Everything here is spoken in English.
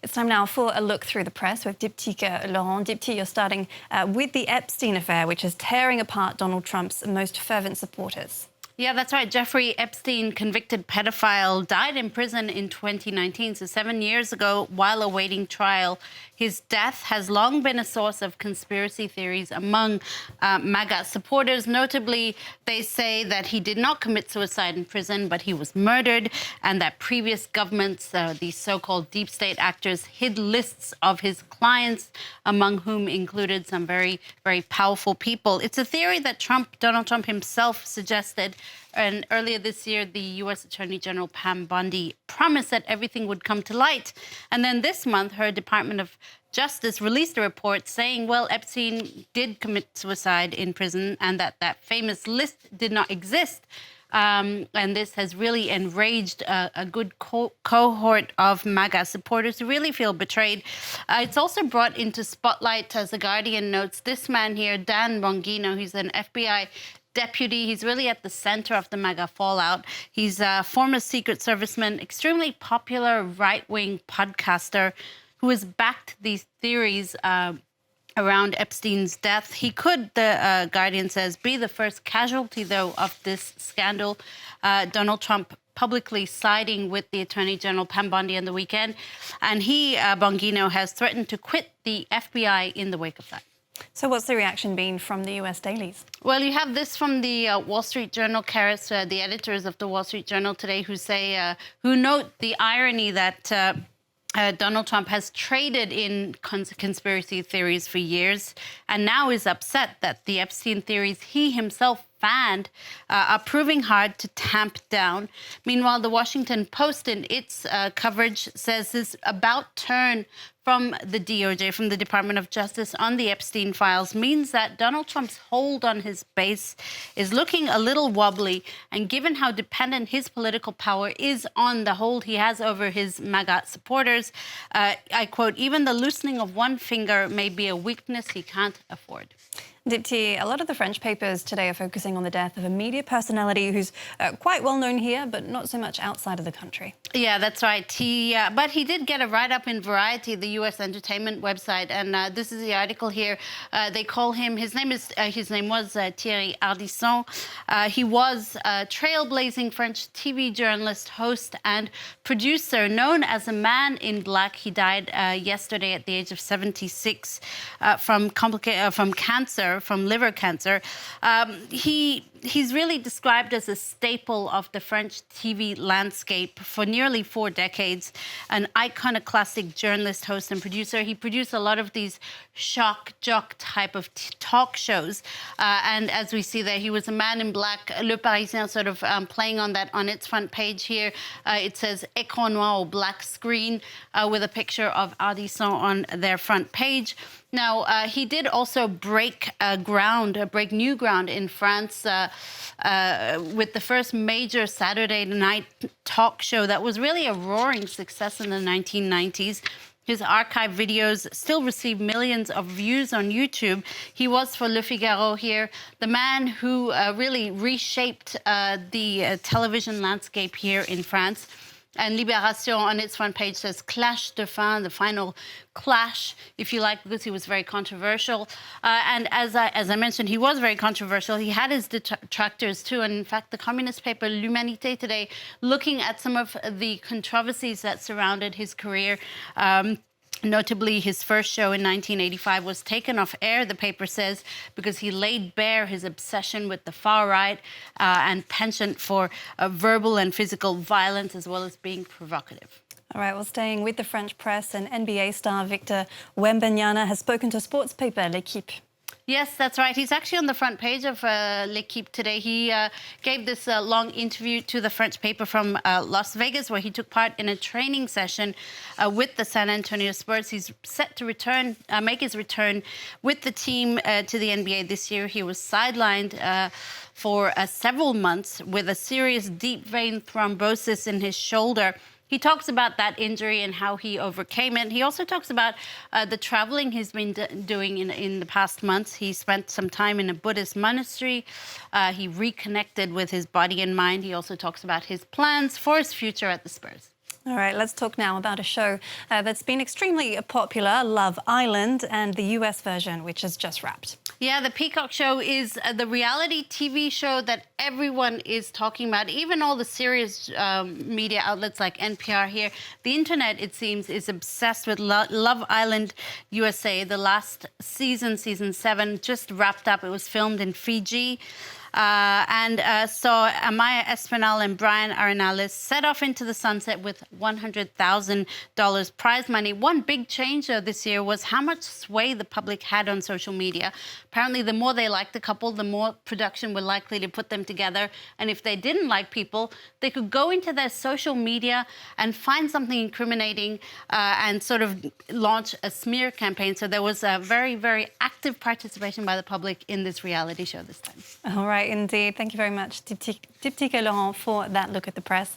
It's time now for a look through the press with Diptyque Laurent. Diptyque, you're starting with the Epstein affair, which is tearing apart Donald Trump's most fervent supporters. Yeah, that's right. Jeffrey Epstein, convicted pedophile, died in prison in 2019, so 7 years ago, while awaiting trial. His death has long been a source of conspiracy theories among MAGA supporters. Notably, they say that he did not commit suicide in prison, but he was murdered, and that previous governments, these so-called deep state actors, hid lists of his clients, among whom included some very, very powerful people. It's a theory that Donald Trump himself suggested. And earlier this year, the U.S. Attorney General Pam Bondi promised that everything would come to light. And then this month, her Department of Justice released a report saying, well, Epstein did commit suicide in prison and that famous list did not exist. And this has really enraged a good cohort of MAGA supporters who really feel betrayed. It's also brought into spotlight, as The Guardian notes, this man here, Dan Bongino, who's an FBI deputy. He's really at the center of the MAGA fallout. He's a former Secret Serviceman, extremely popular right-wing podcaster who has backed these theories around Epstein's death. He could, the Guardian says, be the first casualty, though, of this scandal. Donald Trump publicly siding with the Attorney General Pam Bondi on the weekend. And he, Bongino, has threatened to quit the FBI in the wake of that. So what's the reaction been from the US dailies? Well, you have this from the Wall Street Journal, Karis, the editors of the Wall Street Journal today, who note the irony that Donald Trump has traded in conspiracy theories for years and now is upset that the Epstein theories he himself fanned are proving hard to tamp down. Meanwhile, the Washington Post in its coverage says this about turn from the DOJ, from the Department of Justice on the Epstein files means that Donald Trump's hold on his base is looking a little wobbly. And given how dependent his political power is on the hold he has over his MAGA supporters, I quote, even the loosening of one finger may be a weakness he can't afford. Diptyque, a lot of the French papers today are focusing on the death of a media personality who's quite well known here, but not so much outside of the country. Yeah, that's right. But he did get a write-up in Variety, the U.S. entertainment website, and this is the article here. They call him. His name was Thierry Ardisson. He was a trailblazing French TV journalist, host, and producer, known as a Man in Black. He died yesterday at the age of 76 from cancer. From liver cancer. He's really described as a staple of the French TV landscape for nearly 4 decades, an iconoclastic journalist, host, and producer. He produced a lot of these shock jock type of talk shows. And as we see there, he was a man in black. Le Parisien sort of playing on that on its front page here. It says écran noir, or black screen, with a picture of Ardisson on their front page. Now, he did also break new ground in France with the first major Saturday night talk show that was really a roaring success in the 1990s. His archive videos still receive millions of views on YouTube. He was, for Le Figaro here, the man who really reshaped the television landscape here in France. And Libération on its front page says clash de fin, the final clash, if you like, because he was very controversial. And as I mentioned, he was very controversial. He had his detractors too. And in fact, the communist paper L'Humanité today, looking at some of the controversies that surrounded his career, notably, his first show in 1985 was taken off air, the paper says, because he laid bare his obsession with the far right and penchant for verbal and physical violence, as well as being provocative. All right, well, staying with the French press, and NBA star Victor Wembanyama has spoken to sports paper L'Équipe. Yes, that's right. He's actually on the front page of L'Équipe today. He gave this long interview to the French paper from Las Vegas, where he took part in a training session with the San Antonio Spurs. He's set to make his return with the team to the NBA this year. He was sidelined for several months with a serious deep vein thrombosis in his shoulder. He talks about that injury and how he overcame it. He also talks about the traveling he's been doing in the past months. He spent some time in a Buddhist monastery. He reconnected with his body and mind. He also talks about his plans for his future at the Spurs. All right, let's talk now about a show that's been extremely popular, Love Island, and the US version, which has just wrapped. Yeah, the Peacock show is the reality TV show that everyone is talking about, even all the serious media outlets like NPR here. The internet, it seems, is obsessed with Love Island USA. The last season, season 7, just wrapped up. It was filmed in Fiji. So Amaya Espinal and Brian Arenales set off into the sunset with $100,000 prize money. One big change, though, this year was how much sway the public had on social media. Apparently, the more they liked the couple, the more production were likely to put them together. And if they didn't like people, they could go into their social media and find something incriminating and sort of launch a smear campaign. So there was a very, very active participation by the public in this reality show this time. All right, indeed. Thank you very much, Diptyque Laurent, for that look at the press.